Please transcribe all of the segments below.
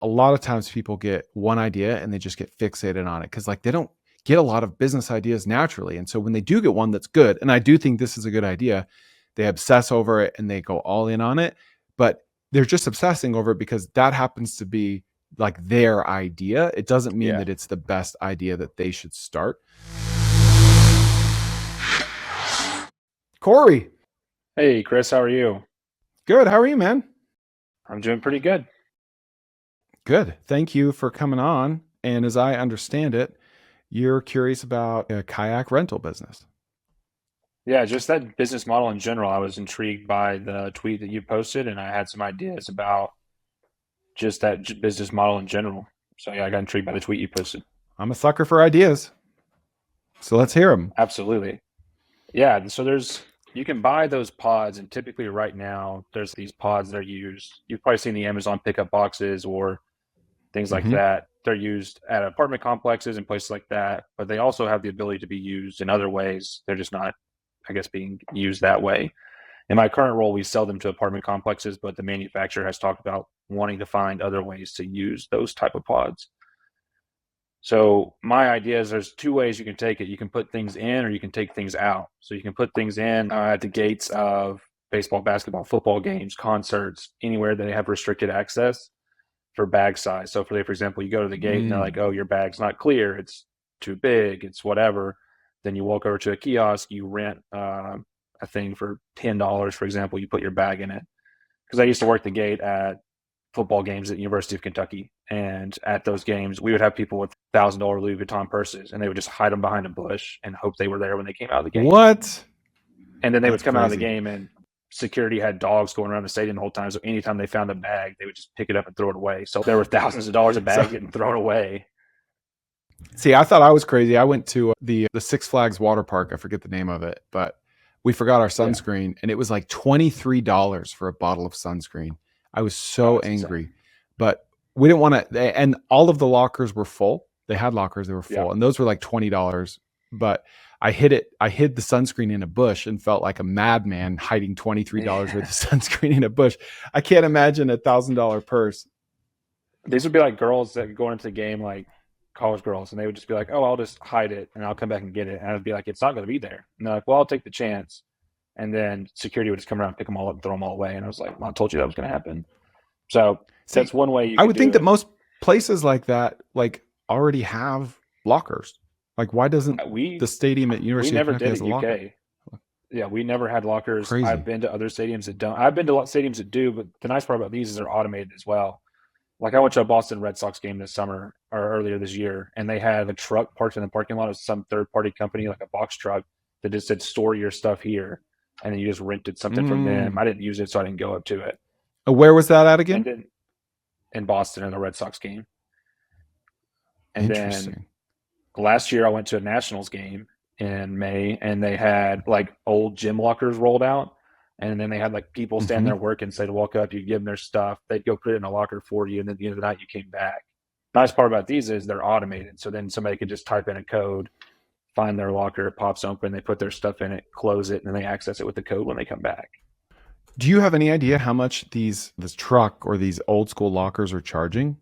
a lot of times people get one idea and they just get fixated on it because like they don't get a lot of business ideas naturally. And so when they do get one that's good, and I do think this is a good idea, they obsess over it and they go all in on it. But they're just obsessing over it because that happens to be like their idea. It doesn't mean Yeah. that it's the best idea that they should start. Korey, Hey, Chris, how are you? good. How are you, man? I'm doing pretty good. Good. Thank you for coming on. And as I understand it, you're curious about a kayak rental business. Yeah, just that business model in general. I was intrigued by the tweet that you posted, and I had some ideas about just that business model in general. So yeah, I got intrigued by the tweet you posted. I'm a sucker for ideas. So let's hear them. Absolutely. Yeah, so you can buy those pods, and typically right now there's these pods that are used. You've probably seen the Amazon pickup boxes or things like Mm-hmm. that. They're used at apartment complexes and places like that, but they also have the ability to be used in other ways. They're just not, I guess, being used that way. In my current role, we sell them to apartment complexes, but the manufacturer has talked about wanting to find other ways to use those type of pods. So my idea is there's two ways you can take it. You can put things in or you can take things out. So you can put things in at the gates of baseball, basketball, football games, concerts, anywhere that they have restricted access for bag size. So for example, you go to the gate and they're like, "Oh, your bag's not clear. It's too big. It's whatever." Then you walk over to a kiosk, you rent a thing for $10, for example. You put your bag in it. Because I used to work the gate at football games at the University of Kentucky, and at those games, we would have people with $1,000 Louis Vuitton purses, and they would just hide them behind a bush and hope they were there when they came out of the game. What? And then they would That's come out of the crazy. game and security had dogs going around the stadium the whole time. So anytime they found a bag, they would just pick it up and throw it away. So there were thousands of dollars of So, bags getting thrown away. see, I thought I was crazy. I went to the Six Flags water park. I forget the name of it, but we forgot our Yeah. sunscreen, and it was like $23 for a bottle of sunscreen. I was Oh, so that's insane. angry, but we didn't want to. And all of the lockers were full. They had lockers; they were Yeah. full, and those were like $20. But I hid it. I hid the sunscreen in a bush and felt like a madman hiding $23 worth of Yeah. sunscreen in a bush. I can't imagine $1,000 purse. These would be like girls that go into the game, like college girls, and they would just be like, "Oh, I'll just hide it and I'll come back and get it." And I'd be like, "It's not going to be there." And they're like, "Well, I'll take the chance." And then security would just come around, pick them all up, and throw them all away. And I was like, well, "I told you that was going to happen." So See, that's one way you I could would do think that it. most places like that like already have lockers. Like, why doesn't We the stadium at we University of never Kentucky did has at a locker? UK. Yeah, we never had lockers. I've Crazy. been to other stadiums that don't. I've been to a lot of stadiums that do, but the nice part about these is they're automated as well. Like I went to a Boston Red Sox game this summer or earlier this year, and they had a truck parked in the parking lot of some third party company, like a box truck, that just said store your stuff here, and then you just rented something from them. Mm. I didn't use it, so I didn't go up to it. Where was that at And again? then in Boston in the Red Sox game, and then Interesting. last year I went to a Nationals game in May, and they had like old gym lockers rolled out, and then they had like people stand Hmm. there working. So they'd walk up, you give them their stuff, they'd go put it in a locker for you, and then at the end of the night you came back. Nice part about these is they're automated, so then somebody could just type in a code, find their locker, it pops open, they put their stuff in it, close it, and then they access it with the code when they come back. Do you have any idea how much this truck or these old school lockers are charging?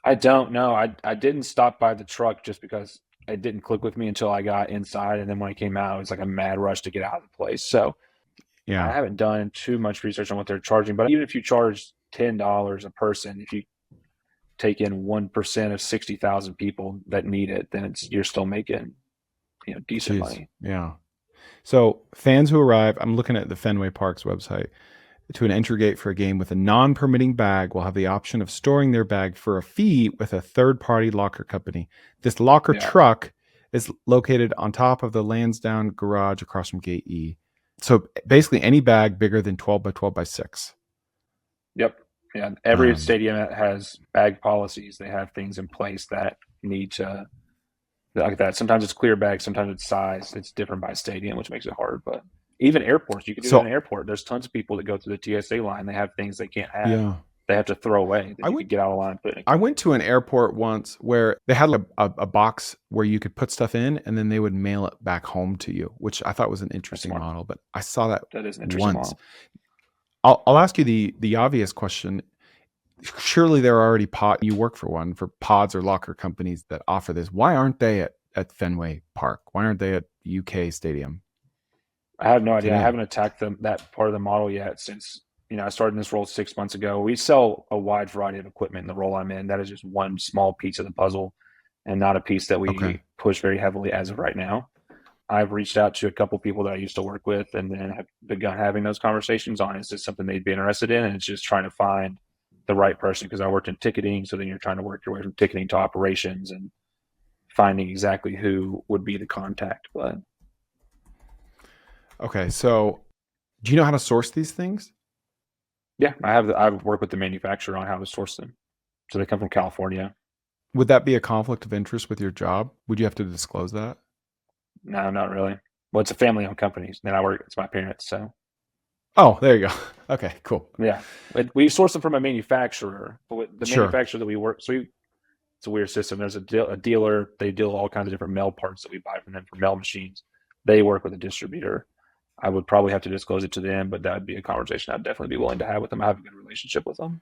I don't know. I didn't stop by the truck just because it didn't click with me until I got inside, and then when I came out, it was like a mad rush to get out of the place. So I Yeah. haven't done too much research on what they're charging, but even if you charge $10 a person, if you take in 1% of 60,000 people that need it, then you're still making decent Jeez. money. Yeah. So fans who arrive, I'm looking at the Fenway Park's website, to an entry gate for a game with a non-permitting bag will have the option of storing their bag for a fee with a third-party locker company. This locker Yeah. truck is located on top of the Lansdowne garage across from Gate E. So basically any bag bigger than 12 by 12 by 6. Yep. Yeah. Every Um, stadium that has bag policies, they have things in place that need to like that. Sometimes it's clear bags, sometimes it's size. It's different by stadium, which makes it hard. But even airports, you can do it in an so airport. There's tons of people that go through the TSA line. They have things they can't have. yeah, They have to throw away that I you went could get out of line and put in a I can. went to an airport once where they had like a box where you could put stuff in and then they would mail it back home to you, which I thought was an That's interesting smart. model, but I saw that That is an interesting once. model. I'll ask you the obvious question. surely there are already you work for one for pods or locker companies that offer this. Why aren't they at Fenway Park? Why aren't they at UK Stadium I have no idea. I today? haven't attacked that part of the model yet since I started in this role 6 months ago. We sell a wide variety of equipment in the role I'm in. That is just one small piece of the puzzle, and not a piece that Okay. we push very heavily as of right now. I've reached out to a couple people that I used to work with, and then have begun having those conversations on is this something they'd be interested in, and it's just trying to find the right person because I worked in ticketing, so then you're trying to work your way from ticketing to operations and finding exactly who would be the contact. But Okay. So do you know how to source these things? yeah, I've worked with the manufacturer on how to source them. So they come from California. Would that be a conflict of interest with your job? Would you have to disclose that? No, not really. Well, it's a family-owned company. Then it's my parents. So Oh, there you go. Okay, cool. yeah, we source them from a manufacturer. But the Sure. manufacturer that we work, it's a weird system. There's a dealer. They deal all kinds of different mail parts that we buy from them for mail machines. They work with a distributor. I would probably have to disclose it to them, but that would be a conversation I'd definitely be willing to have with them. I have a good relationship with them.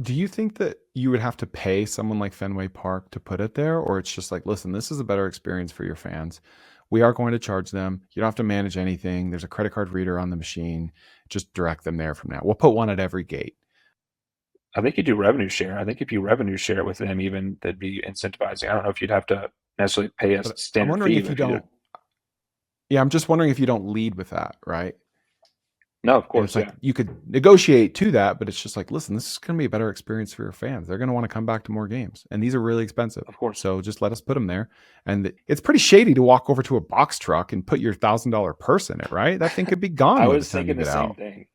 Do you think that you would have to pay someone like Fenway Park to put it there? Or it's just like, listen, this is a better experience for your fans. We are going to charge them. You don't have to manage anything. There's a credit card reader on the machine. Just direct them there from now. We'll put one at every gate. I think you do revenue share. I think if you revenue share it with them, even that'd be incentivizing. I don't know if you'd have to necessarily pay a But I'm standard wondering fee. if you If you do. don't. Yeah, I'm just wondering if you don't lead with that, right? No, of And it's course, like yeah, you could negotiate to that, but it's just like, listen, this is going to be a better experience for your fans. They're going to want to come back to more games, and these are really expensive. of course. So just let us put them there. And it's pretty shady to walk over to a box truck and put your $1,000 purse in it, right? That thing could be gone I by the was time you thinking the get same out. thing.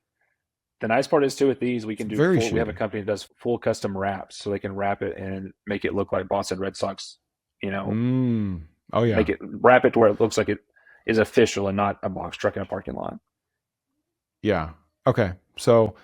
The nice part is too with these, we It's can do very full. We have a shady. company that does full custom wraps, so they can wrap it and make it look like Boston Red Sox. You know, Oh yeah, make it wrap it to where it looks like it is official and not a box truck in a parking lot. yeah. Okay, so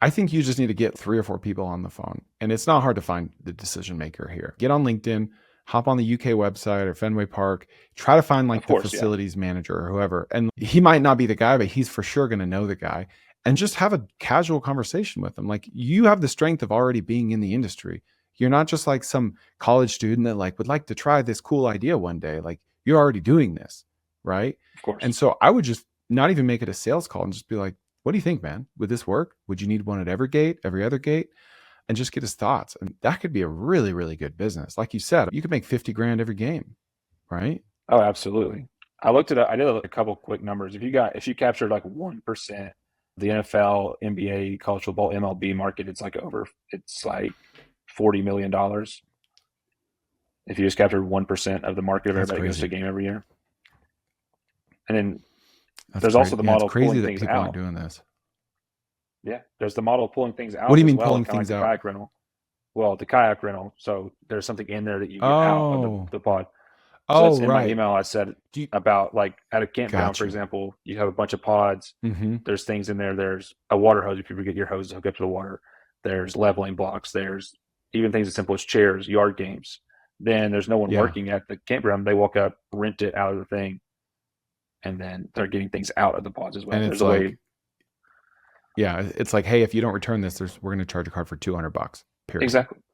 I think you just need to get 3 or 4 people on the phone, and it's not hard to find the decision maker here. Get on LinkedIn, hop on the UK website or Fenway Park, try to find Of like the course, yeah, facilities manager or whoever, and he might not be the guy, but he's for sure going to know the guy, and just have a casual conversation with him. Like, you have the strength of already being in the industry. You're not just like some college student that like would like to try this cool idea one day. Like, you're already doing this, right? of course. And so I would just not even make it a sales call and just be like, what do you think, man? Would this work? Would you need one at every gate, every other gate? And just get his thoughts. And that could be a really, really good business. Like you said, you could make 50 grand every game, right? Oh, absolutely. I looked at I did a couple quick numbers. If you captured like 1% the NFL, NBA, college football, MLB market, it's like $40 million. If you just captured 1% of the market of That's everybody that goes to a crazy. game every year, and then That's there's also crazy. the Yeah, it's model of crazy pulling that things people aren't out. doing this. Yeah, there's the model of pulling things What do out you as mean well, pulling kind of like things the out? kayak rental. Well, the kayak rental. So there's something in there that you get out of Oh, the pod. So that's oh, in my right. email. I said Do you, about like at a campground, for gotcha. example, you have a bunch of pods. Mm-hmm. There's things in there. There's a water hose if you forget your hose to hook up to the water. There's leveling blocks. There's even things as simple as chairs, yard games. Then there's no one Yeah. working at the campground. They walk up, rent it out of the thing, and then they're getting things out of the pods as well. And There's it's a like, way. yeah, it's like, hey, if you don't return this, we're going to charge a card for $200, period.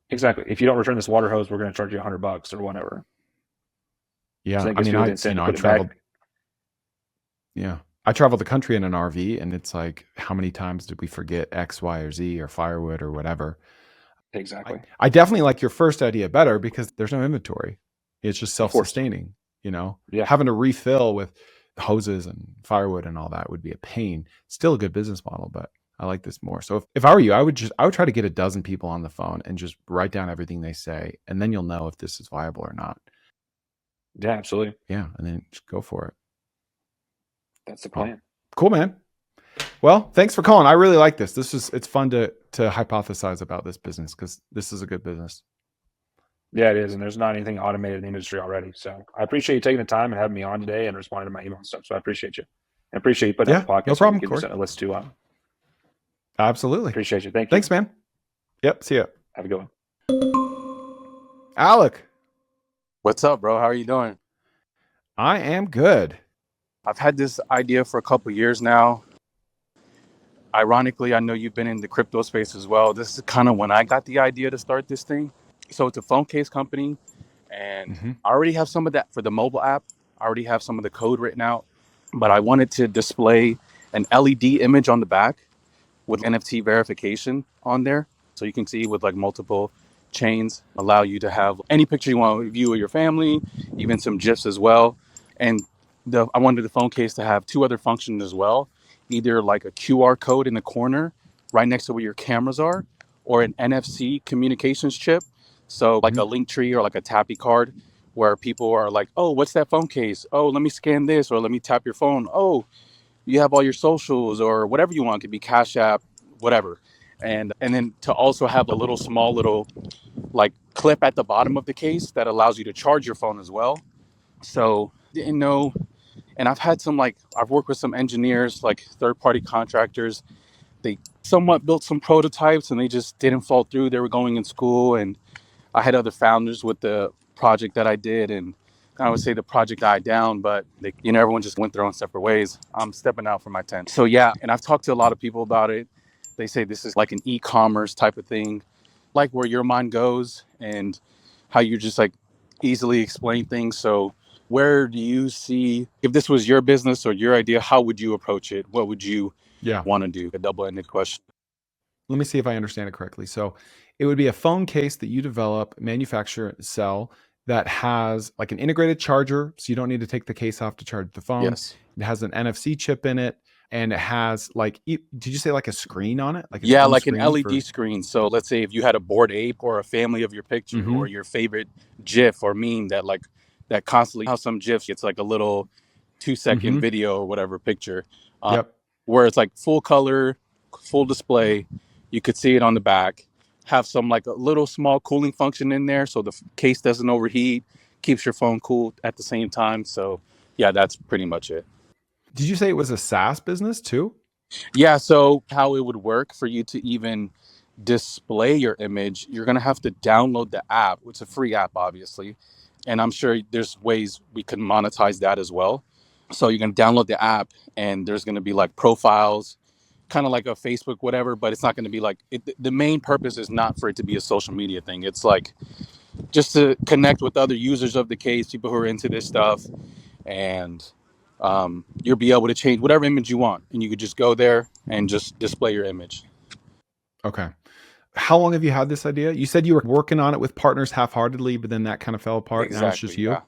Exactly. If you don't return this water hose, we're going to charge you $100 or whatever. So Yeah. that I gives mean, people the incentive to I put it back. traveled, yeah. I traveled the country in an RV, and it's like, how many times did we forget X, Y, or Z or firewood or whatever? Exactly. I definitely like your first idea better because there's no inventory. It's just Of course. self-sustaining, you know. Yeah. Having to refill with hoses and firewood and all that would be a pain. Still a good business model, but I like this more. So if I were you, I would try to get a dozen people on the phone and just write down everything they say, and then you'll know if this is viable or not. Yeah, absolutely. Yeah, and then just go for it. That's the plan. Cool, man. Well, thanks for calling. I really like this. It's fun to hypothesize about this business because this is a good business. Yeah, it is. And there's not anything automated in the industry already. So I appreciate you taking the time and having me on today and responding to my email and stuff. So I appreciate you. I appreciate you putting Yeah, out the podcast. no So problem, we can Korey. send a list to. Absolutely. Appreciate you. Thank you. Thanks, man. Yep. See ya. Have a good one. Alec. What's up, bro? How are you doing? I am good. I've had this idea for a couple years now. Ironically, I know you've been in the crypto space as well. This is kind of when I got the idea to start this thing. So it's a phone case company, and Hmm. I already have some of that for the mobile app. I already have some of the code written out, but I wanted to display an LED image on the back with NFT verification on there. So you can see with like multiple chains, allow you to have any picture you want of you or your family, even some GIFs as well. And I wanted the phone case to have two other functions as well, either like a QR code in the corner right next to where your cameras are, or an NFC communications chip. So like Hmm. a link tree or like a tappy card where people are like, oh, what's that phone case? Oh, let me scan this, or let me tap your phone. Oh, you have all your socials or whatever you want. It could be Cash App, whatever. And then to also have a little small little like clip at the bottom of the case that allows you to charge your phone as well. So didn't know. And I've had some like I've worked with some engineers, like third party contractors. They somewhat built some prototypes and they just didn't fall through. They were going in school, and I had other founders with the project that I did, and I would say the project died down, but everyone just went their own separate ways. I'm stepping out from my tent. So yeah, and I've talked to a lot of people about it. They say this is like an e-commerce type of thing, like where your mind goes and how you just like easily explain things. So where do you see, if this was your business or your idea, how would you approach it? What would you Yeah. want to do? A double-ended question. Let me see if I understand it correctly. So it would be a phone case that you develop, manufacture, sell that has like an integrated charger. So you don't need to take the case off to charge the phone. Yes. It has an NFC chip in it. And it has like, did you say like a screen on it? Like its Yeah, own like an screen LED for? screen. So let's say if you had a bored ape or a family of your picture Hmm. or your favorite GIF or meme that constantly, how some GIFs, it's like a little 2-second Hmm. video or whatever picture, uh, Yep. where it's like full color, full display. You could see it on the back. Have some like a little small cooling function in there so the case doesn't overheat, keeps your phone cool at the same time. So yeah, that's pretty much it. Did you say it was a SaaS business too? Yeah, so how it would work for you to even display your image, you're going to have to download the app. It's a free app, obviously. And I'm sure there's ways we can monetize that as well. So you're going to download the app, and there's going to be like profiles, kind of like a Facebook, whatever, but it's not going to be like it. The main purpose is not for it to be a social media thing. It's like just to connect with other users of the case, people who are into this stuff, and you'll be able to change whatever image you want, and you could just go there and just display your image. Okay. How long have you had this idea? You said you were working on it with partners half-heartedly, but then that kind of fell apart. Now it's just Exactly. you. Yeah,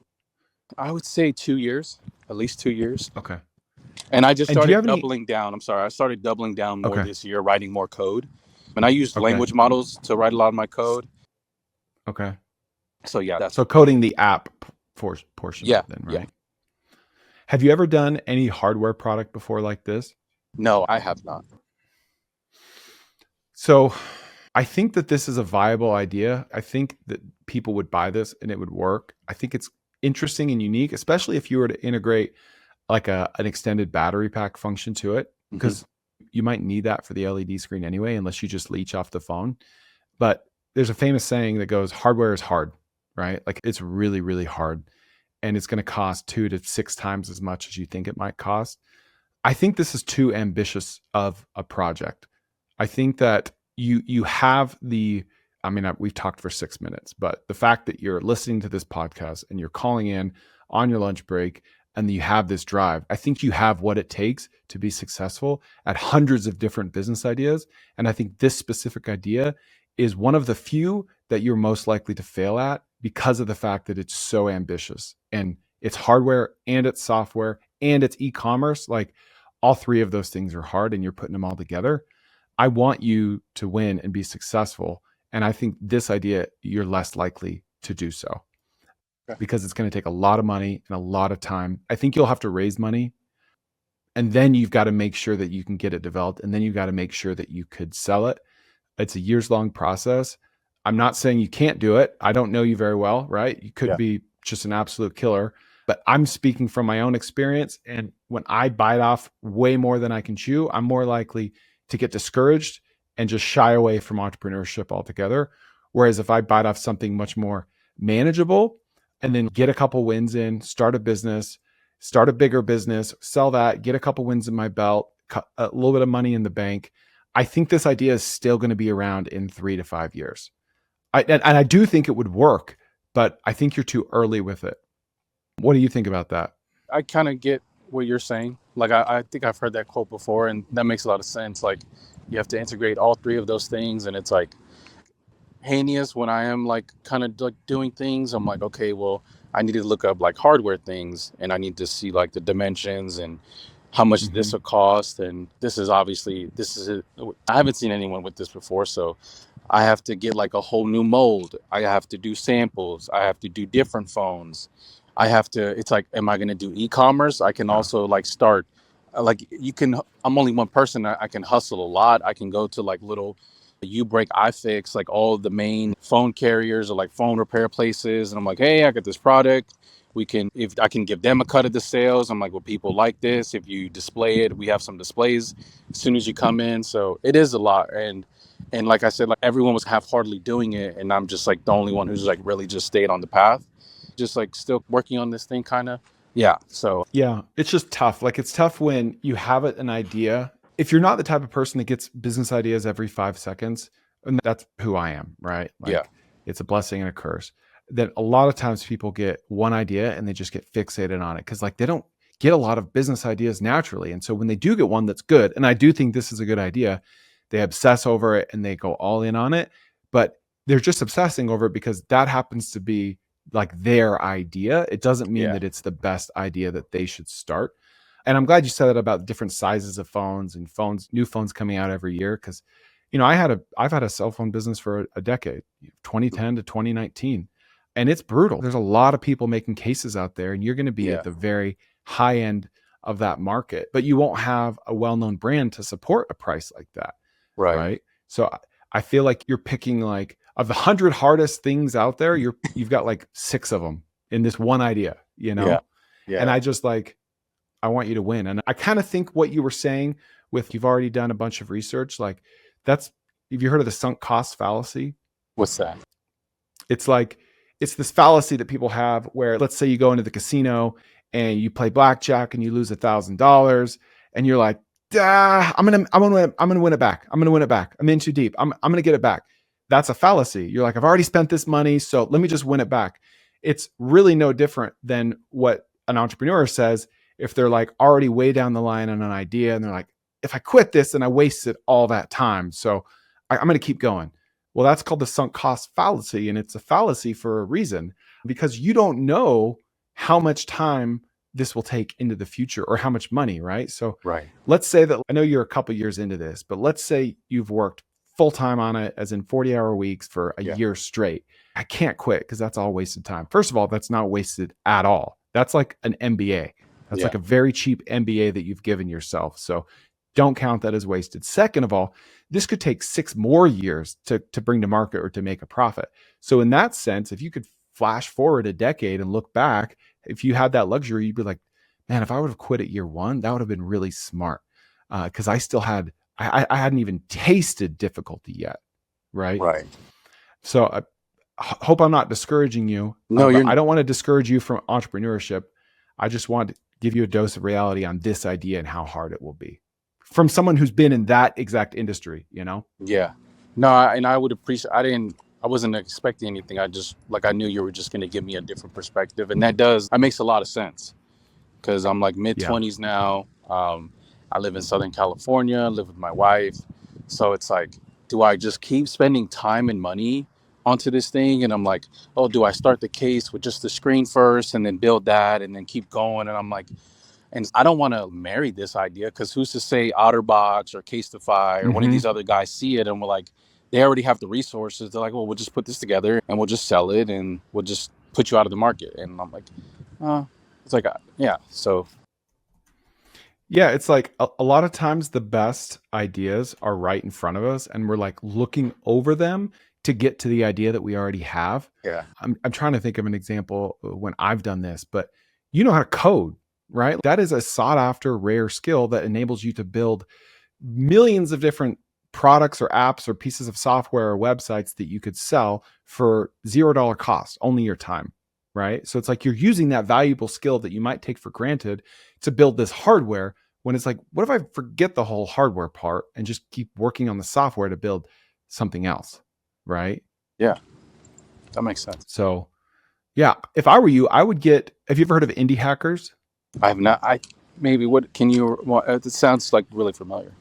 I would say 2 years, at least 2 years. Okay. And I just And do you started have any? doubling down. I'm sorry, I started doubling down more Okay. this year, writing more code. And I used Okay. language models to write a lot of my code. Okay. So yeah, that's So coding the app portion of yeah, it then, yeah. right? Have you ever done any hardware product before like this? No, I have not. So I think that this is a viable idea. I think that people would buy this and it would work. I think it's interesting and unique, especially if you were to integrate like an extended battery pack function to it, Mhm. because you might need that for the LED screen anyway, unless you just leech off the phone. But there's a famous saying that goes, hardware is hard, right? Like it's really, really hard. And it's going to cost 2 to 6 times as much as you think it might cost. I think this is too ambitious of a project. I think that you have the, I mean, we've talked for 6 minutes, but the fact that you're listening to this podcast and you're calling in on your lunch break and you have this drive, I think you have what it takes to be successful at hundreds of different business ideas. And I think this specific idea is one of the few that you're most likely to fail at because of the fact that it's so ambitious and it's hardware and it's software and it's e-commerce. Like all three of those things are hard and you're putting them all together. I want you to win and be successful. And I think this idea, you're less likely to do so because it's going to take a lot of money and a lot of time. I think you'll have to raise money and then you've got to make sure that you can get it developed. And then you've got to make sure that you could sell it. It's a years long process. I'm not saying you can't do it. I don't know you very well, right? You could be just an absolute killer, but I'm speaking from my own experience. And when I bite off way more than I can chew, I'm more likely to get discouraged and just shy away from entrepreneurship altogether. Whereas if I bite off something much more manageable and then get a couple wins in, start a business, start a bigger business, sell that, get a couple wins in my belt, a little bit of money in the bank. I think this idea is still going to be around in 3 to 5 years. And I do think it would work, but I think you're too early with it. What do you think about that? I kind of get what you're saying. Like, I think I've heard that quote before, and that makes a lot of sense. Like, you have to integrate all three of those things, and it's like heinous when I am like kind of like doing things. I'm like, okay, well, I need to look up like hardware things, and I need to see like the dimensions and how much this will cost. And this is obviously I haven't seen anyone with this before, so I have to get like a whole new mold. I have to do samples. I have to do different phones. It's like, am I going to do e-commerce? I can also like start, like I'm only one person. I can hustle a lot. I can go to like little U-Break, iFix, like all of the main phone carriers or like phone repair places. And I'm like, hey, I got this product. If I can give them a cut of the sales, I'm like, well, people like this. If you display it, we have some displays as soon as you come in. So it is a lot. And like I said, like everyone was half-heartedly doing it. And I'm just like the only one who's like really just stayed on the path, just like still working on this thing kind of. Yeah. So yeah, it's just tough. Like it's tough when you have an idea. If you're not the type of person that gets business ideas every 5 seconds, and that's who I am, right? Like, yeah, it's a blessing and a curse. That a lot of times people get one idea and they just get fixated on it because like they don't get a lot of business ideas naturally. And so when they do get one that's good, and I do think this is a good idea, they obsess over it and they go all in on it. But they're just obsessing over it because that happens to be like their idea. It doesn't mean that it's the best idea that they should start. And I'm glad you said that about different sizes of phones and new phones coming out every year. Cause I've had a cell phone business for a decade, 2010 to 2019. And it's brutal. There's a lot of people making cases out there, and you're going to be at the very high end of that market, but you won't have a well-known brand to support a price like that. Right. So I feel like you're picking like of the 100 hardest things out there, you've got like 6 of them in this one idea, Yeah. And I want you to win. And I kind of think what you were saying with you've already done a bunch of research, like have you heard of the sunk cost fallacy? What's that? It's this fallacy that people have where let's say you go into the casino and you play blackjack and you lose $1,000 and you're like, I'm gonna win it back. I'm gonna win it back. I'm in too deep. I'm gonna get it back. That's a fallacy. You're like, I've already spent this money, so let me just win it back. It's really no different than what an entrepreneur says if they're like already way down the line on an idea and they're like, if I quit this, then I wasted all that time. So I'm gonna keep going. Well, that's called the sunk cost fallacy. And it's a fallacy for a reason, because you don't know how much time this will take into the future or how much money, right? So let's say that I know you're a couple years into this, but let's say you've worked full time on it, as in 40-hour weeks for a year straight. I can't quit because that's all wasted time. First of all, that's not wasted at all. That's like an MBA. That's like a very cheap MBA that you've given yourself. So don't count that as wasted. Second of all, this could take 6 more years to bring to market or to make a profit. So in that sense, if you could flash forward a decade and look back, if you had that luxury, you'd be like, man, if I would have quit at year 1, that would have been really smart. Because I still had, I hadn't even tasted difficulty yet. Right. So I hope I'm not discouraging you. No, I don't want to discourage you from entrepreneurship. I just want to give you a dose of reality on this idea and how hard it will be from someone who's been in that exact industry, Yeah. No, I would appreciate, I wasn't expecting anything. I knew you were just going to give me a different perspective. And that makes a lot of sense because I'm like mid-20s now. I live in Southern California, live with my wife. So it's like, do I just keep spending time and money onto this thing? And I'm like, oh, do I start the case with just the screen first and then build that and then keep going? And I'm like, and I don't want to marry this idea because who's to say OtterBox or Casetify or one of these other guys see it and we're like, they already have the resources. They're like, well, we'll just put this together and we'll just sell it and we'll just put you out of the market. And I'm like, it's like, So. Yeah, it's like a lot of times the best ideas are right in front of us and we're like looking over them to get to the idea that we already have. Yeah. I'm trying to think of an example when I've done this, but you know how to code, right? That is a sought after rare skill that enables you to build millions of different products or apps or pieces of software or websites that you could sell for $0 cost, only your time, right? So it's like you're using that valuable skill that you might take for granted to build this hardware when it's like, what if I forget the whole hardware part and just keep working on the software to build something else? Right. Yeah, that makes sense. So yeah, if I were you, I would get, have you ever heard of indie hackers? I have not. Maybe what can you? Well, it sounds like really familiar.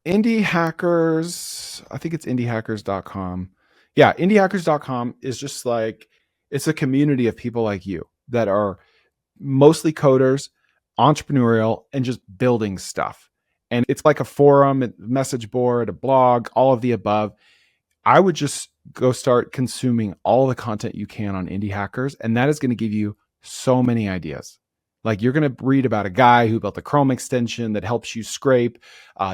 Indie hackers, I think it's indiehackers.com. Yeah, indiehackers.com is just like, it's a community of people like you that are mostly coders, entrepreneurial, and just building stuff. And it's like a forum, a message board, a blog, all of the above. I would just go start consuming all the content you can on Indie Hackers, and that is going to give you so many ideas. Like you're going to read about a guy who built a Chrome extension that helps you scrape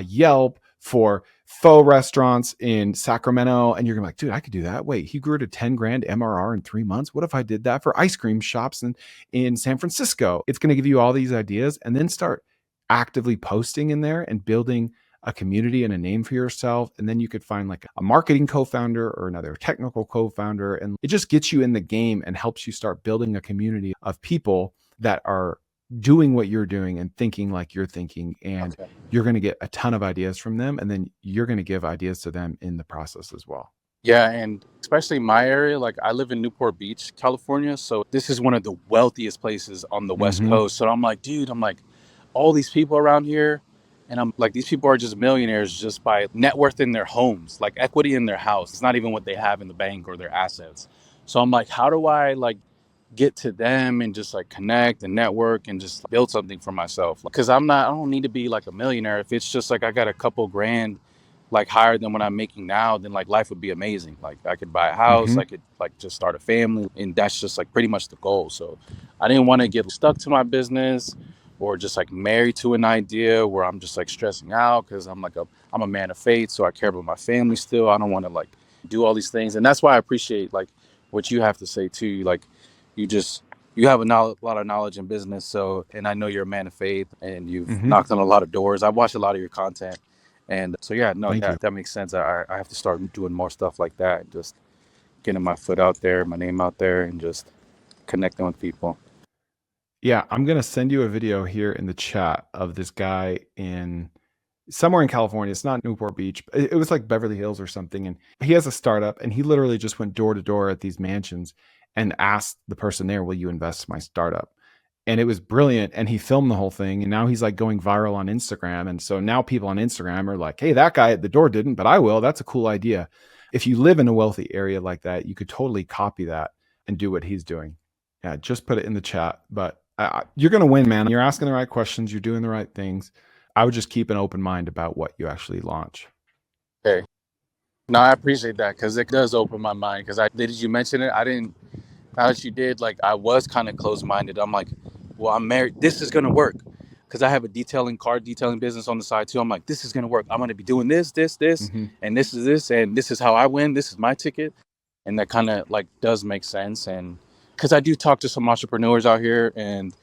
Yelp for faux restaurants in Sacramento, and you're gonna be like, dude, I could do that. Wait, he grew to 10 grand MRR in 3 months. What if I did that for ice cream shops in San Francisco? It's going to give you all these ideas, and then start actively posting in there and building a community and a name for yourself. And then you could find like a marketing co-founder or another technical co-founder. And it just gets you in the game and helps you start building a community of people that are doing what you're doing and thinking like you're thinking. And you're going to get a ton of ideas from them. And then you're going to give ideas to them in the process as well. Yeah, and especially my area, like I live in Newport Beach, California. So this is one of the wealthiest places on the West Coast. So I'm like, dude, all these people around here. And I'm like, these people are just millionaires just by net worth in their homes, like equity in their house. It's not even what they have in the bank or their assets. So I'm like, how do I like get to them and just like connect and network and just build something for myself? Because I don't need to be like a millionaire. If it's just like I got a couple grand like higher than what I'm making now, then like life would be amazing. Like I could buy a house, I could like just start a family, and that's just like pretty much the goal. So I didn't want to get stuck to my business or just like married to an idea where I'm just like stressing out because I'm a man of faith, so I care about my family still. I don't want to like do all these things, and that's why I appreciate like what you have to say too. Like you have a lot of knowledge in business, so, and I know you're a man of faith and you've knocked on a lot of doors. I've watched a lot of your content. And so, yeah, no, that makes sense. I have to start doing more stuff like that, and just getting my foot out there, my name out there, and just connecting with people. Yeah, I'm going to send you a video here in the chat of this guy in somewhere in California. It's not Newport Beach. It was like Beverly Hills or something. And he has a startup, and he literally just went door to door at these mansions and asked the person there, will you invest in my startup? And it was brilliant. And he filmed the whole thing. And now he's like going viral on Instagram. And so now people on Instagram are like, hey, that guy at the door didn't, but I will. That's a cool idea. If you live in a wealthy area like that, you could totally copy that and do what he's doing. Yeah, just put it in the chat. But you're going to win, man. You're asking the right questions. You're doing the right things. I would just keep an open mind about what you actually launch. Okay. No, I appreciate that because it does open my mind. Because did you mention it? I didn't. Now that you did, like I was kind of closed-minded. I'm like, well, I'm married. This is gonna work because I have a car detailing business on the side too. I'm like, this is gonna work. I'm gonna be doing this, and this is this, and this is how I win. This is my ticket, and that kind of like does make sense. And because I do talk to some entrepreneurs out here, and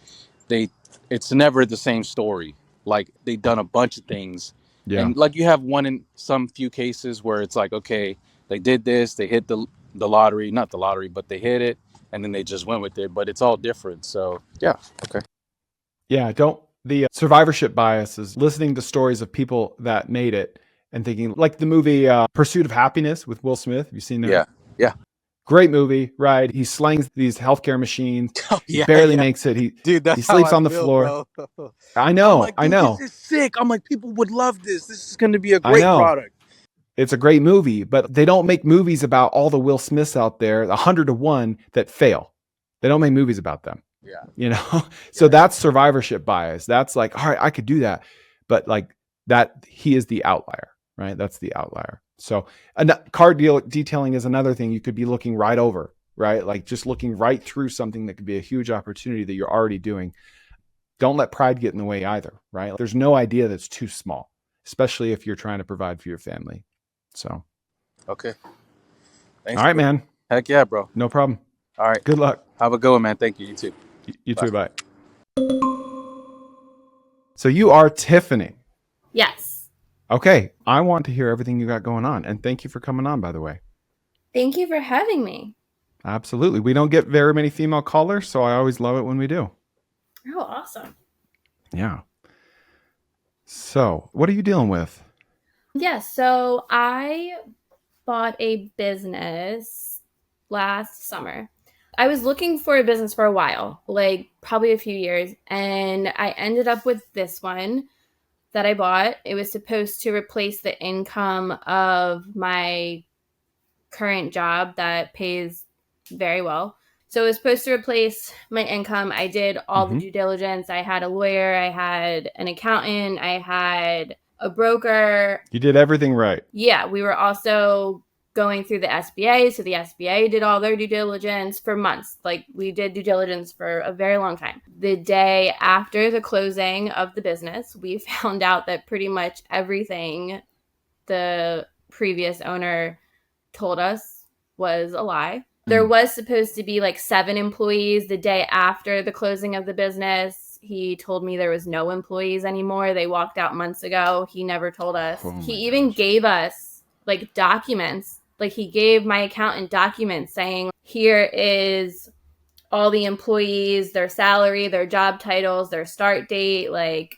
it's never the same story. Like they've done a bunch of things, and like you have one in some few cases where it's like, okay, they did this, they hit the lottery, not the lottery, but they hit it. And then they just went with it, but it's all different. So yeah, okay. Yeah, the survivorship bias is listening to stories of people that made it and thinking, like the movie Pursuit of Happiness with Will Smith. Have you seen that? Yeah. Great movie, right? He slangs these healthcare machines. He barely makes it. He sleeps on the floor. Bro. I know. This is sick. I'm like, people would love this. This is going to be a great product. It's a great movie, but they don't make movies about all the Will Smiths out there, 100 to 1 that fail. They don't make movies about them. Yeah. You know? So that's survivorship bias. That's like, all right, I could do that. But like that, he is the outlier, right? That's the outlier. So car detailing is another thing you could be looking right over, right? Like just looking right through something that could be a huge opportunity that you're already doing. Don't let pride get in the way either, right? There's no idea that's too small, especially if you're trying to provide for your family. So, okay. Thanks. All right, man. Heck yeah, bro. No problem. All right. Good luck. Have a good one, man. Thank you. You too. You too. Bye. So you are Tiffany. Yes. Okay. I want to hear everything you got going on. And thank you for coming on, by the way. Thank you for having me. Absolutely. We don't get very many female callers, so I always love it when we do. Oh, awesome. Yeah. So, what are you dealing with? Yeah, so I bought a business last summer. I was looking for a business for a while, like probably a few years, and I ended up with this one that I bought. It was supposed to replace the income of my current job that pays very well. So it was supposed to replace my income. I did all the Mhm. due diligence. I had a lawyer, I had an accountant, I had a broker. You did everything right. Yeah, we were also going through the SBA. So the SBA did all their due diligence for months. Like we did due diligence for a very long time. The day after the closing of the business, we found out that pretty much everything the previous owner told us was a lie. There was supposed to be like 7 employees. The day after the closing of the business, he told me there was no employees anymore. They walked out months ago. He never told us. Oh He my even gosh. gave us like documents. Like he gave my accountant documents saying, here is all the employees, their salary, their job titles, their start date, like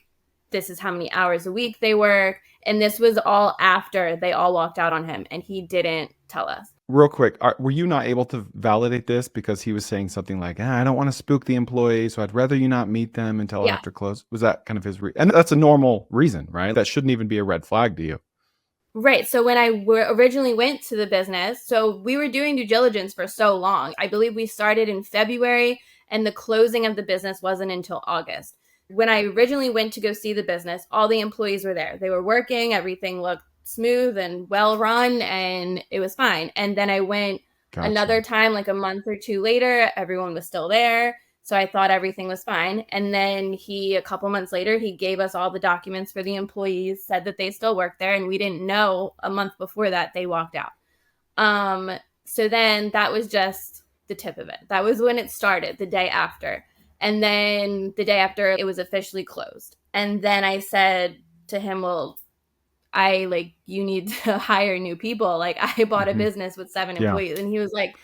this is how many hours a week they work. And this was all after they all walked out on him and he didn't tell us. Real quick, were you not able to validate this because he was saying something like, I don't want to spook the employees, so I'd rather you not meet them until Yeah. after close? Was that kind of his and that's a normal reason, right? That shouldn't even be a red flag to you. Right. So when I originally went to the business, so we were doing due diligence for so long. I believe we started in February and the closing of the business wasn't until August. When I originally went to go see the business, all the employees were there. They were working, everything looked smooth and well run, and it was fine. And then I went another time, like a month or two later, everyone was still there. So I thought everything was fine. And then a couple months later, he gave us all the documents for the employees, said that they still work there. And we didn't know a month before that they walked out. So then that was just the tip of it. That was when it started, the day after. And then the day after, it was officially closed. And then I said to him, well, you need to hire new people. Like I bought a business with 7 employees. And he was like,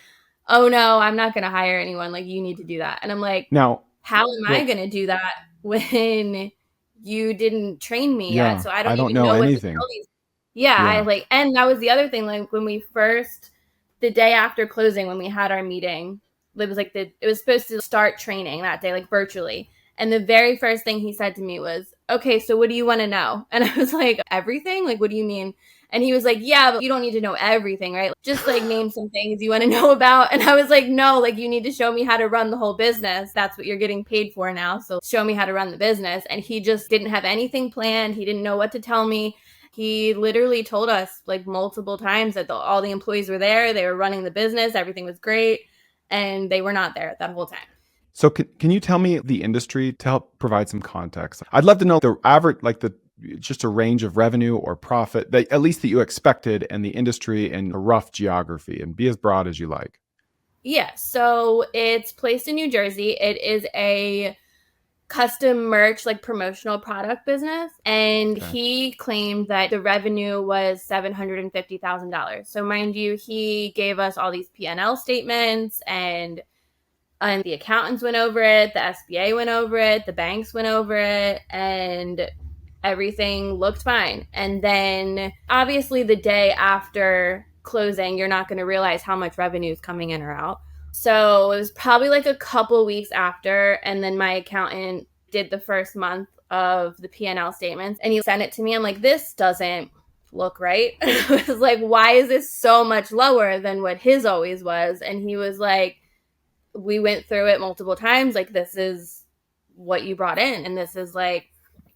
oh no, I'm not going to hire anyone. Like you need to do that. And I'm like, Now, how am I going to do that when you didn't train me yet? So I I don't don't even know know what to anything. tell these. Yeah, Yeah. and that was the other thing. Like when the day after closing, when we had our meeting, it was like it was supposed to start training that day, like virtually. And the very first thing he said to me was, okay, so what do you want to know? And I was like, everything? Like, what do you mean? And he was like, yeah, but you don't need to know everything, right? Just like name some things you want to know about. And I was like, no, like you need to show me how to run the whole business. That's what you're getting paid for now. So show me how to run the business. And he just didn't have anything planned. He didn't know what to tell me. He literally told us like multiple times that all the employees were there. They were running the business. Everything was great. And they were not there that whole time. So can you tell me the industry to help provide some context? I'd love to know the average, just a range of revenue or profit that at least that you expected and the industry and a rough geography, and be as broad as you like. Yeah. So it's placed in New Jersey. It is a custom merch, like promotional product business. And he claimed that the revenue was $750,000. So mind you, he gave us all these P&L statements and the accountants went over it, the SBA went over it, the banks went over it, and everything looked fine. And then obviously the day after closing, you're not going to realize how much revenue is coming in or out. So it was probably like a couple weeks after, and then my accountant did the first month of the P&L statements, and he sent it to me. I'm like, this doesn't look right. I was like, why is this so much lower than what his always was? And he was like, we went through it multiple times. Like, this is what you brought in, and this is like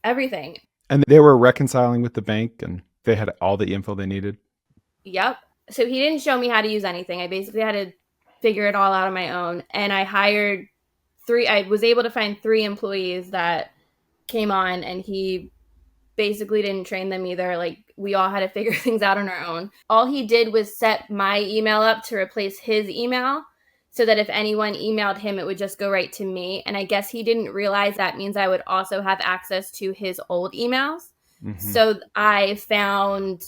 everything. And they were reconciling with the bank and they had all the info they needed. Yep. So he didn't show me how to use anything. I basically had to figure it all out on my own. And I was able to find 3 employees that came on, and he basically didn't train them either. Like, we all had to figure things out on our own. All he did was set my email up to replace his email, so that if anyone emailed him, it would just go right to me. And I guess he didn't realize that means I would also have access to his old emails. So I found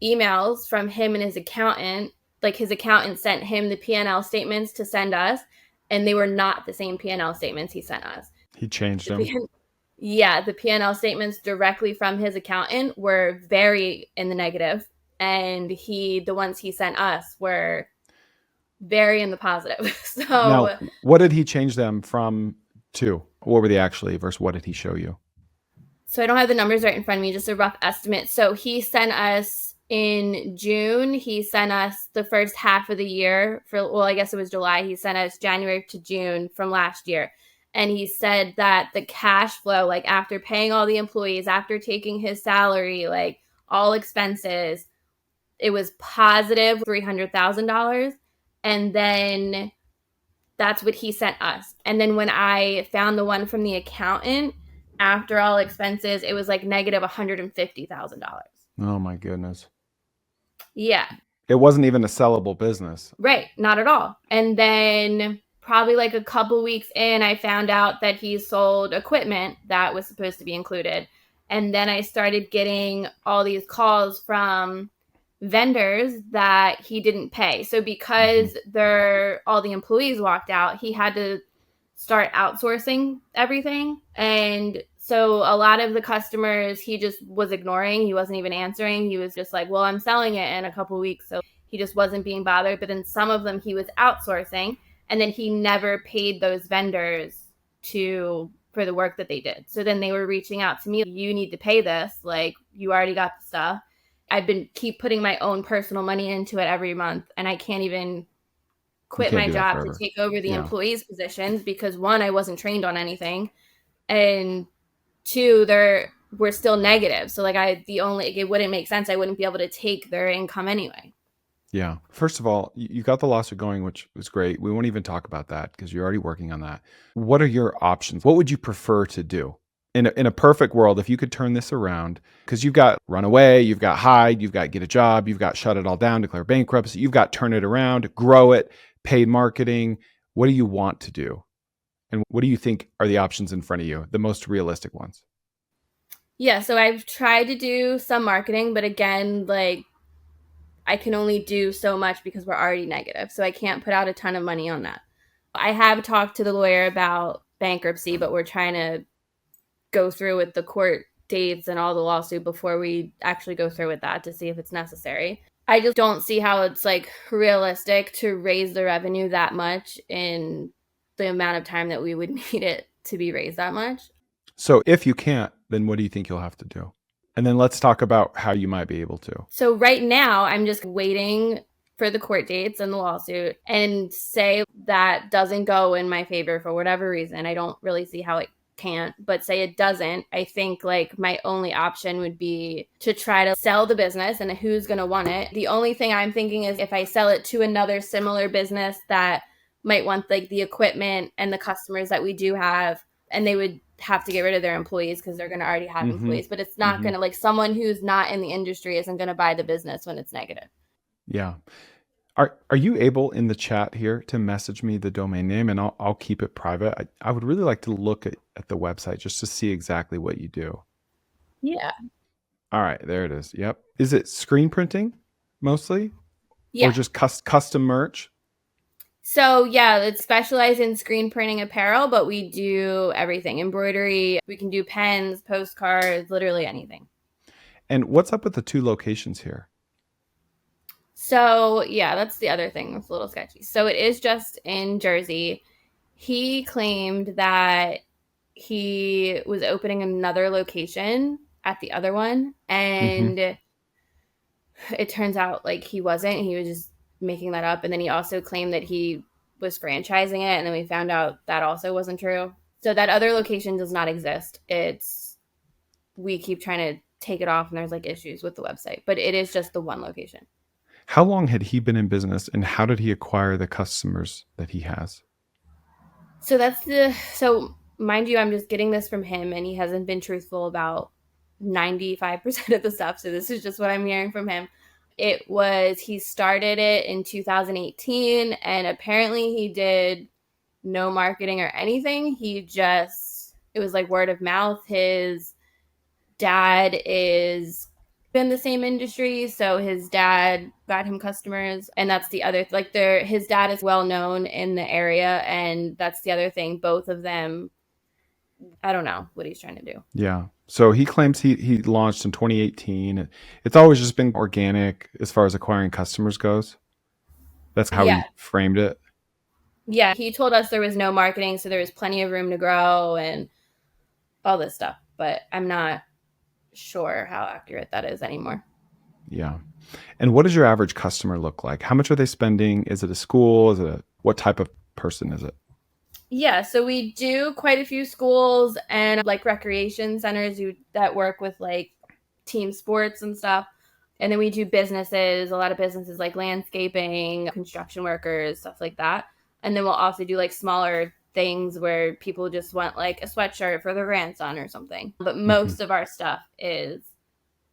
emails from him and his accountant. Like, his accountant sent him the P&L statements to send us, and they were not the same P&L statements he sent us. He changed them. Yeah, the P&L statements directly from his accountant were very in the negative, and the ones he sent us were very in the positive. Now, So what did he change them from to? What were they actually versus what did he show you? I don't have the numbers right in front of me, just a rough estimate. So he sent us in June, he sent us the first half of the year well, I guess it was July. He sent us January to June from last year. And he said that the cash flow, like after paying all the employees, after taking his salary, like all expenses, it was positive $300,000. And then that's what he sent us. And then when I found the one from the accountant, after all expenses, it was like negative $150,000. Oh my goodness. Yeah. It wasn't even a sellable business. Right. Not at all. And then probably like a couple weeks in, I found out that he sold equipment that was supposed to be included. And then I started getting all these calls from vendors that he didn't pay. So because all the employees walked out, he had to start outsourcing everything. And so a lot of the customers he just was ignoring. He wasn't even answering. He was just like, well, I'm selling it in a couple weeks. So he just wasn't being bothered. But then some of them he was outsourcing, and then he never paid those vendors for the work that they did. So then they were reaching out to me, you need to pay this. Like, you already got the stuff. I've been keep putting my own personal money into it every month, and I can't even quit my job to take over the employees' positions because, one, I wasn't trained on anything, and two, we're still negative. So like it wouldn't make sense. I wouldn't be able to take their income anyway. Yeah. First of all, you got the lawsuit going, which was great. We won't even talk about that because you're already working on that. What are your options? What would you prefer to do? In a perfect world, if you could turn this around, because you've got run away, you've got hide, you've got get a job, you've got shut it all down, declare bankruptcy, you've got turn it around, grow it, paid marketing. What do you want to do? And what do you think are the options in front of you, the most realistic ones? Yeah, so I've tried to do some marketing, but again, like I can only do so much because we're already negative. So I can't put out a ton of money on that. I have talked to the lawyer about bankruptcy, but we're trying to go through with the court dates and all the lawsuit before we actually go through with that to see if it's necessary. I just don't see how it's like realistic to raise the revenue that much in the amount of time that we would need it to be raised that much. So if you can't, then what do you think you'll have to do? And then let's talk about how you might be able to. So right now, I'm just waiting for the court dates and the lawsuit, and say that doesn't go in my favor for whatever reason. I don't really see how it can't, but say it doesn't. I think like my only option would be to try to sell the business, and who's going to want it. The only thing I'm thinking is if I sell it to another similar business that might want like the equipment and the customers that we do have, and they would have to get rid of their employees because they're going to already have employees, but it's not going to, like, someone who's not in the industry isn't going to buy the business when it's negative. Yeah. Are you able in the chat here to message me the domain name, and I'll keep it private? I would really like to look at the website just to see exactly what you do. Yeah. All right, there it is. Yep. Is it screen printing mostly? Yeah. Or just custom merch? So yeah, it's specialized in screen printing apparel, but we do everything. Embroidery, we can do pens, postcards, literally anything. And what's up with the 2 locations here? So yeah, that's the other thing that's a little sketchy. So it is just in Jersey. He claimed that he was opening another location at the other one, and it turns out like he wasn't. He was just making that up. And then he also claimed that he was franchising it, and then we found out that also wasn't true. So that other location does not exist. We keep trying to take it off, and there's like issues with the website, but it is just the one location. How long had he been in business, and how did he acquire the customers that he has? So mind you, I'm just getting this from him, and he hasn't been truthful about 95% of the stuff. So this is just what I'm hearing from him. He started it in 2018, and apparently he did no marketing or anything. It was like word of mouth. His dad is in the same industry, so his dad got him customers, and that's the other, like, his dad is well known in the area, and that's the other thing. Both of them I don't know what he's trying to do. Yeah. So he claims he launched in 2018. It's always just been organic as far as acquiring customers goes. That's how Yeah. he framed it. Yeah. He told us there was no marketing, so there was plenty of room to grow and all this stuff. But I'm not sure how accurate that is anymore. Yeah. And what does your average customer look like? How much are they spending? Is it a school? What type of person is it? Yeah, so we do quite a few schools and like recreation centers that work with like team sports and stuff. And then we do businesses, a lot of businesses like landscaping, construction workers, stuff like that. And then we'll also do like smaller things where people just want like a sweatshirt for their grandson or something. But most of our stuff is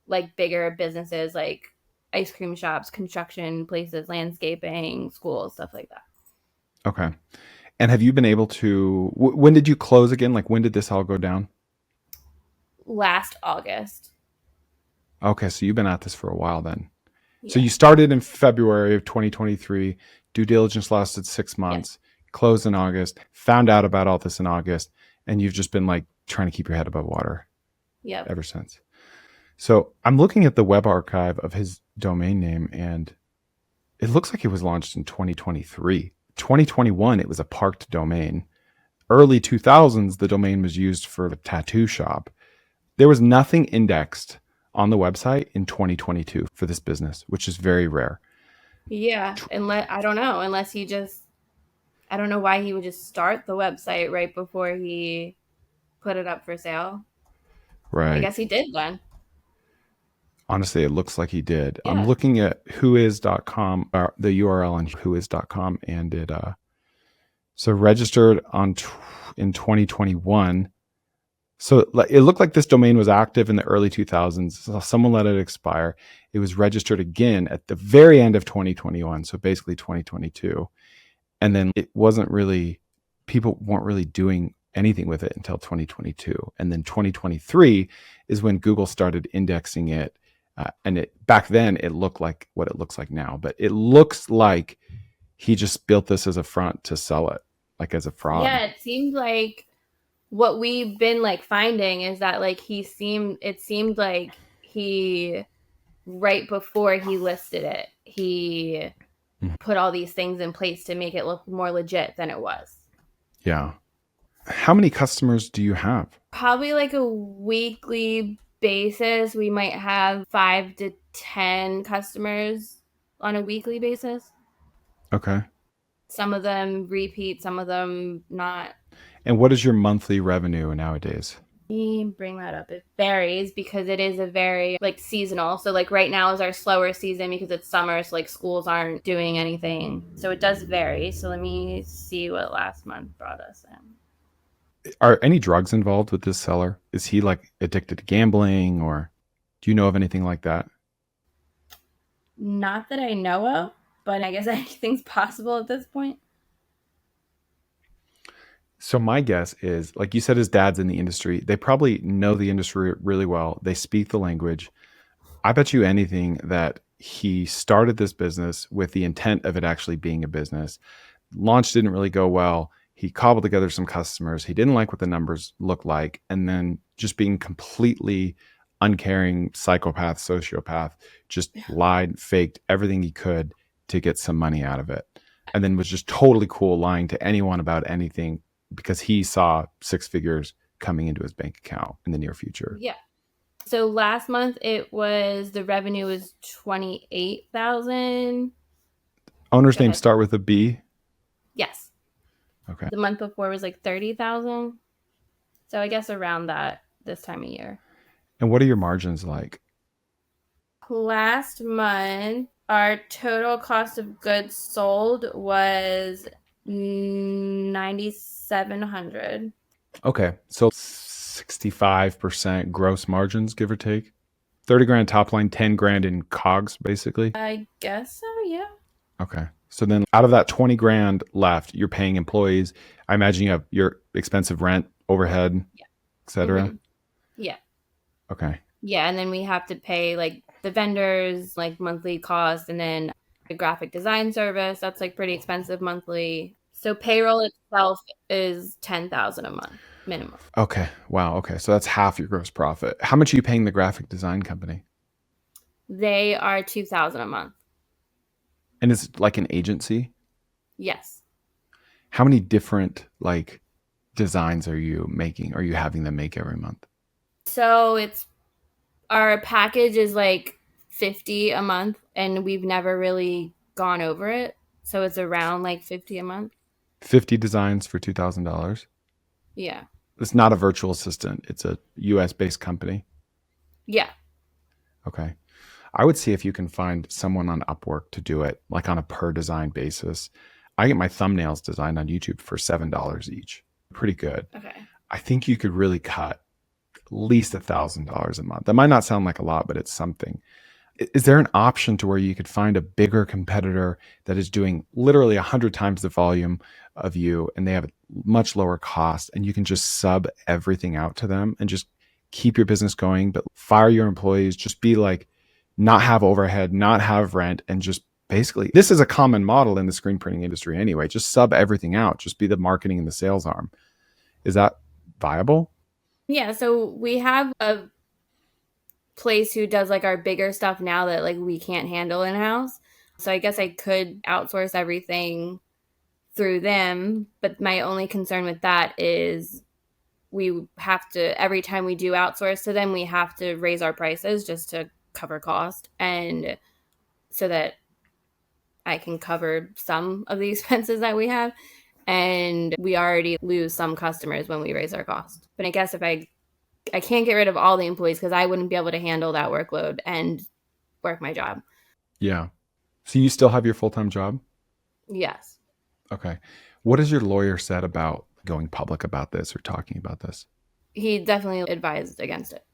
like bigger businesses like ice cream shops, construction places, landscaping, schools, stuff like that. Okay. And have you been able to, when did you close again? Like when did this all go down? Last August. Okay. So you've been at this for a while then. Yeah. So you started in February of 2023. Due diligence lasted 6 months, closed in August, found out about all this in August, and you've just been like trying to keep your head above water ever since. So I'm looking at the web archive of his domain name, and it looks like it was launched in 2023. 2021, it was a parked domain. Early 2000s, the domain was used for a tattoo shop. There was nothing indexed on the website in 2022 for this business, which is very rare. Yeah, I don't know, unless he just, I don't know why he would just start the website right before he put it up for sale. Right. I guess he did then. Honestly, it looks like he did. Yeah. I'm looking at whois.com, the URL on whois.com, and it so registered in 2021. So it looked like this domain was active in the early 2000s. So someone let it expire. It was registered again at the very end of 2021, so basically 2022. And then people weren't really doing anything with it until 2022. And then 2023 is when Google started indexing it. And back then it looked like what it looks like now, but it looks like he just built this as a front to sell it, like as a fraud. Yeah, it seemed like what we've been like finding is that like it seemed like he, right before he listed it, he put all these things in place to make it look more legit than it was. Yeah. How many customers do you have? Probably like a weekly basis. We might have 5 to 10 customers on a weekly basis. Okay. Some of them repeat, some of them not. And what is your monthly revenue nowadays? Let me bring that up. It varies because it is a very like seasonal. So like right now is our slower season because it's summer, so like schools aren't doing anything. So it does vary. So let me see what last month brought us in. Are any drugs involved with this seller? Is he like addicted to gambling, or do you know of anything like that? Not that I know of, but I guess anything's possible at this point. So my guess is, like you said, his dad's in the industry. They probably know the industry really well. They speak the language. I bet you anything that he started this business with the intent of it actually being a business. Launch didn't really go well. He cobbled together some customers. He didn't like what the numbers looked like. And then just being completely uncaring psychopath, sociopath, just lied, faked everything he could to get some money out of it. And then was just totally cool lying to anyone about anything because he saw 6 figures coming into his bank account in the near future. Yeah. So last month the revenue was 28,000. Owner's name start with a B? Yes. Okay. The month before was like 30,000. So I guess around that this time of year. And what are your margins like? Last month, our total cost of goods sold was $9,700. Okay. So 65% gross margins, give or take. 30 grand top line, 10 grand in COGS, basically. I guess so, yeah. Okay. So then out of that 20 grand left, you're paying employees. I imagine you have your expensive rent, overhead, et cetera. Mm-hmm. Yeah. Okay. Yeah. And then we have to pay like the vendors, like monthly cost, and then the graphic design service. That's like pretty expensive monthly. So payroll itself is $10,000 a month. minimum. Okay. Wow. Okay. So that's half your gross profit. How much are you paying the graphic design company? They are $2,000 a month. And it's like an agency? Yes. How many different like designs are you making? Are you having them make every month? So it's our package is like 50 a month, and we've never really gone over it. So it's around like 50 a month. 50 designs for $2,000. Yeah. It's not a virtual assistant. It's a US based company. Yeah. Okay. I would see if you can find someone on Upwork to do it, like on a per design basis. I get my thumbnails designed on YouTube for $7 each. Pretty good. Okay. I think you could really cut at least $1,000 a month. That might not sound like a lot, but it's something. Is there an option to where you could find a bigger competitor that is doing literally 100 times the volume of you and they have a much lower cost and you can just sub everything out to them and just keep your business going, but fire your employees, just be like, not have overhead, not have rent, and just basically, this is a common model in the screen printing industry anyway. Just sub everything out, just be the marketing and the sales arm. Is that viable? Yeah. So we have a place who does like our bigger stuff now that like we can't handle in house. So I guess I could outsource everything through them. But my only concern with that is we have to, every time we do outsource to them, we have to raise our prices just to cover cost and so that I can cover some of the expenses that we have. And we already lose some customers when we raise our cost. But I guess if I can't get rid of all the employees because I wouldn't be able to handle that workload and work my job. Yeah. So you still have your full-time job? Yes. Okay. What has your lawyer said about going public about this or talking about this? He definitely advised against it.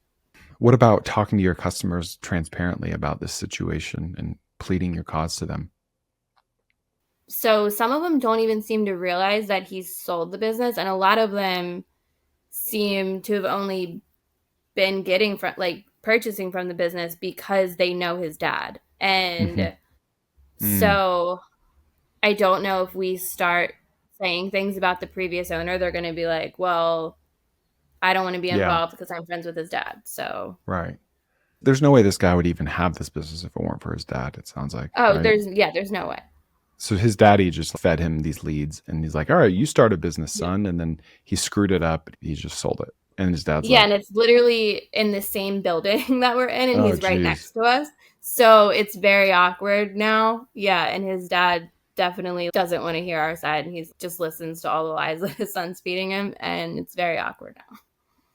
What about talking to your customers transparently about this situation and pleading your cause to them? So some of them don't even seem to realize that he's sold the business, and a lot of them seem to have only been getting from like purchasing from the business because they know his dad. And so I don't know if we start saying things about the previous owner, they're going to be like, well, I don't want to be Yeah. involved because I'm friends with his dad. So, Right. There's no way this guy would even have this business if it weren't for his dad, it sounds like. oh, right? there's no way. So his daddy just fed him these leads and he's like, all right, you start a business, son. And then he screwed it up. He just sold it. And his dad's Yeah, like, and it's literally in the same building that we're in, and oh, he's right geez. next to us. So it's very awkward now. Yeah, and his dad definitely doesn't want to hear our side, and he just listens to all the lies that his son's feeding him, and it's very awkward now.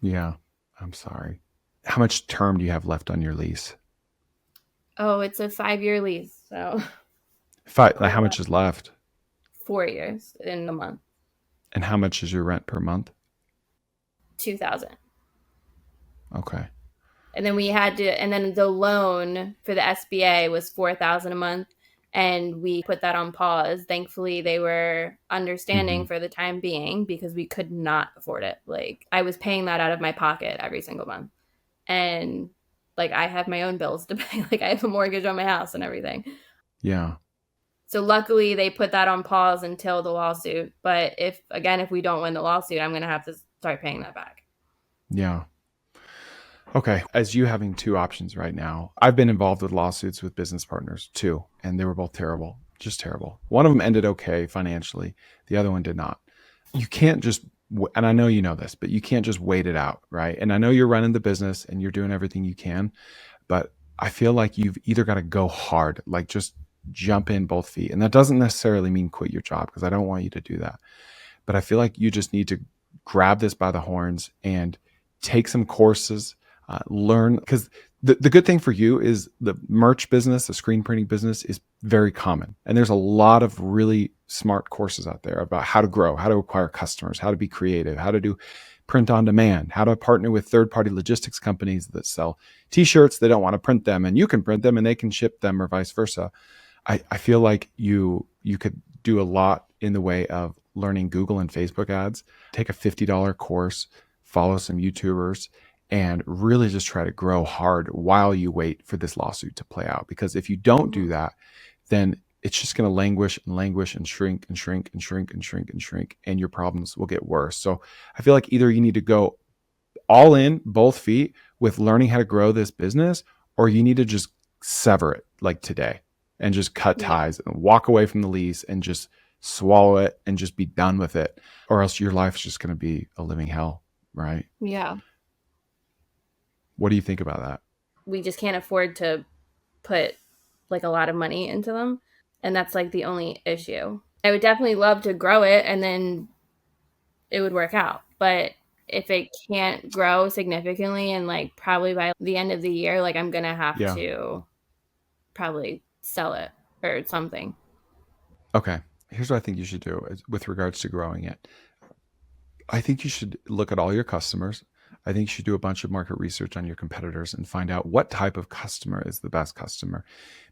Yeah, I'm sorry. How much term do you have left on your lease? Oh, it's a 5-year lease, so How much is left? 4 years in a month. And how much is your rent per month? 2,000. Okay. And then we had to, and then the loan for the SBA was 4,000 a month, and we put that on pause. Thankfully, they were understanding for the time being because we could not afford it. Like I was paying that out of my pocket every single month, and like I have my own bills to pay. Like I have a mortgage on my house and everything. Yeah. So luckily, they put that on pause until the lawsuit. But if we don't win the lawsuit, I'm going to have to start paying that back. Yeah. Okay. As you having two options right now, I've been involved with lawsuits with business partners too, and they were both terrible, just terrible. One of them ended okay financially. The other one did not. You can't just, and I know you know this, but you can't just wait it out, right? And I know you're running the business and you're doing everything you can, but I feel like you've either got to go hard, like just jump in both feet. And that doesn't necessarily mean quit your job because I don't want you to do that. But I feel like you just need to grab this by the horns and take some courses, learn, because the good thing for you is the merch business, the screen printing business is very common. And there's a lot of really smart courses out there about how to grow, how to acquire customers, how to be creative, how to do print on demand, how to partner with third-party logistics companies that sell t-shirts. They don't want to print them and you can print them and they can ship them or vice versa. I feel like you could do a lot in the way of learning Google and Facebook ads, take a $50 course, follow some YouTubers, and really just try to grow hard while you wait for this lawsuit to play out. Because if you don't do that, then it's just going to languish and languish and shrink and shrink and shrink and shrink and shrink, and your problems will get worse. So I feel like either you need to go all in, both feet, with learning how to grow this business, or you need to just sever it like today and just cut ties and walk away from the lease and just swallow it and just be done with it, or else your life's just going to be a living hell, right? Yeah. What do you think about that? We just can't afford to put like a lot of money into them. And that's like the only issue. I would definitely love to grow it and then it would work out. But if it can't grow significantly and like probably by the end of the year, like I'm going to have to probably sell it or something. Okay. Here's what I think you should do with regards to growing it. I think you should look at all your customers. I think you should do a bunch of market research on your competitors and find out what type of customer is the best customer.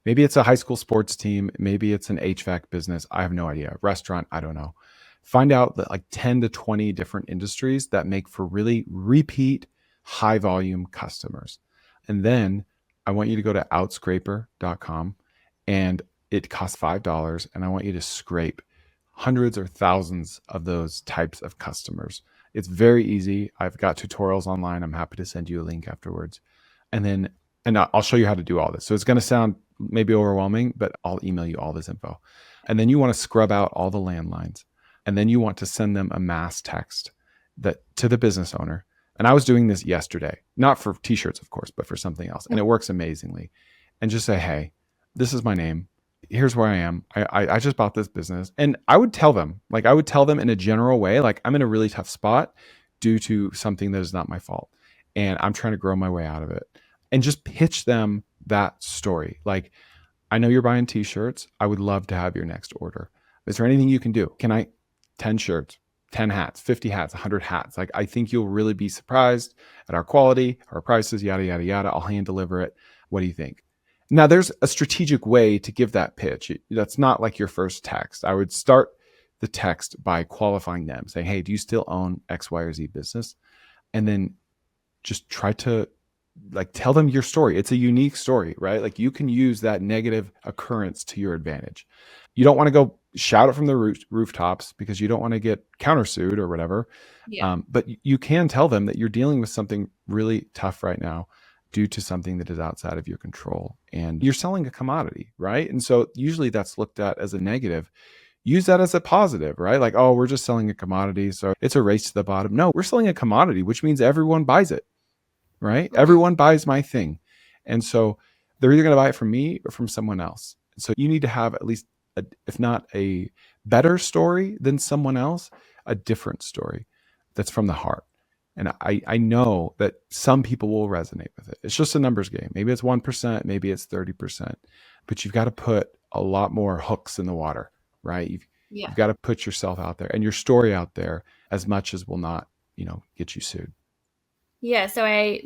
Maybe it's a high school sports team. Maybe it's an HVAC business. I have no idea. Restaurant, I don't know. Find out that like 10 to 20 different industries that make for really repeat high volume customers. And then I want you to go to outscraper.com and it costs $5. And I want you to scrape hundreds or thousands of those types of customers. It's very easy. I've got tutorials online. I'm happy to send you a link afterwards. And I'll show you how to do all this. So it's going to sound maybe overwhelming, but I'll email you all this info. And then you want to scrub out all the landlines. And then you want to send them a mass text to the business owner. And I was doing this yesterday, not for t-shirts, of course, but for something else. And it works amazingly. And just say, hey, this is my name. Here's where I am. I just bought this business. And I would tell them in a general way, like I'm in a really tough spot due to something that is not my fault. And I'm trying to grow my way out of it. And just pitch them that story. Like, I know you're buying t-shirts. I would love to have your next order. Is there anything you can do? Can I 10 shirts, 10 hats, 50 hats, 100 hats? Like, I think you'll really be surprised at our quality, our prices, yada, yada, yada. I'll hand deliver it. What do you think? Now, there's a strategic way to give that pitch. That's not like your first text. I would start the text by qualifying them, saying, hey, do you still own X, Y, or Z business? And then just try to like tell them your story. It's a unique story, right? Like you can use that negative occurrence to your advantage. You don't want to go shout it from the rooftops because you don't want to get countersued or whatever. Yeah. But you can tell them that you're dealing with something really tough right now due to something that is outside of your control. And you're selling a commodity, right? And so usually that's looked at as a negative. Use that as a positive, right? Like, oh, we're just selling a commodity, so it's a race to the bottom. No, we're selling a commodity, which means everyone buys it, right? Everyone buys my thing. And so they're either going to buy it from me or from someone else. So you need to have at least, if not a better story than someone else, a different story that's from the heart. And I know that some people will resonate with it. It's just a numbers game. Maybe it's 1%, maybe it's 30%, but you've got to put a lot more hooks in the water, right? You've got to put yourself out there and your story out there as much as will not, get you sued. Yeah. So I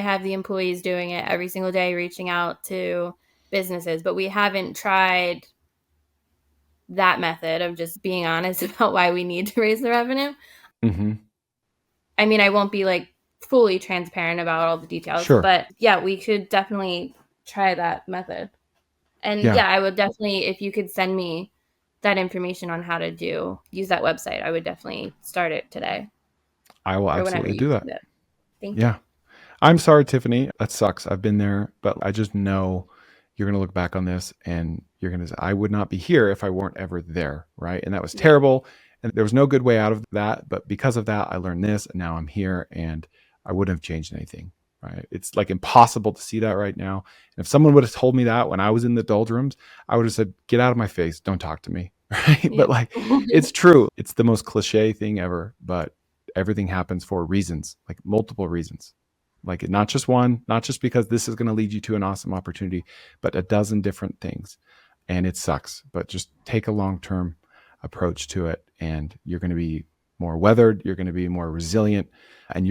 have the employees doing it every single day, reaching out to businesses, but we haven't tried that method of just being honest about why we need to raise the revenue. Mm-hmm. I mean, I won't be like fully transparent about all the details, but yeah, we should definitely try that method. And I would definitely, if you could send me that information on how to use that website, I would definitely start it today. I will absolutely do that. Thank you. Yeah. I'm sorry, Tiffany. That sucks. I've been there, but I just know you're going to look back on this and you're going to say, I would not be here if I weren't ever there. Right. And that was terrible. And there was no good way out of that. But because of that, I learned this and now I'm here and I wouldn't have changed anything. Right. It's like impossible to see that right now. And if someone would have told me that when I was in the doldrums, I would have said, get out of my face. Don't talk to me. Right. Yeah. But like, it's true. It's the most cliche thing ever, but everything happens for reasons, like multiple reasons. Like not just one, not just because this is going to lead you to an awesome opportunity, but a dozen different things. And it sucks, but just take a long-term approach to it and you're going to be more weathered. You're going to be more resilient and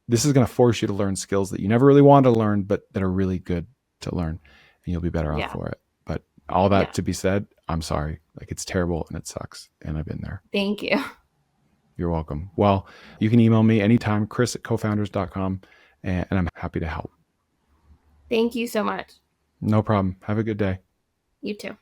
this is going to force you to learn skills that you never really wanted to learn, but that are really good to learn and you'll be better off for it. But all that to be said, I'm sorry. Like it's terrible and it sucks. And I've been there. Thank you. You're welcome. Well, you can email me anytime, chris@cofounders.com. And I'm happy to help. Thank you so much. No problem. Have a good day. You too.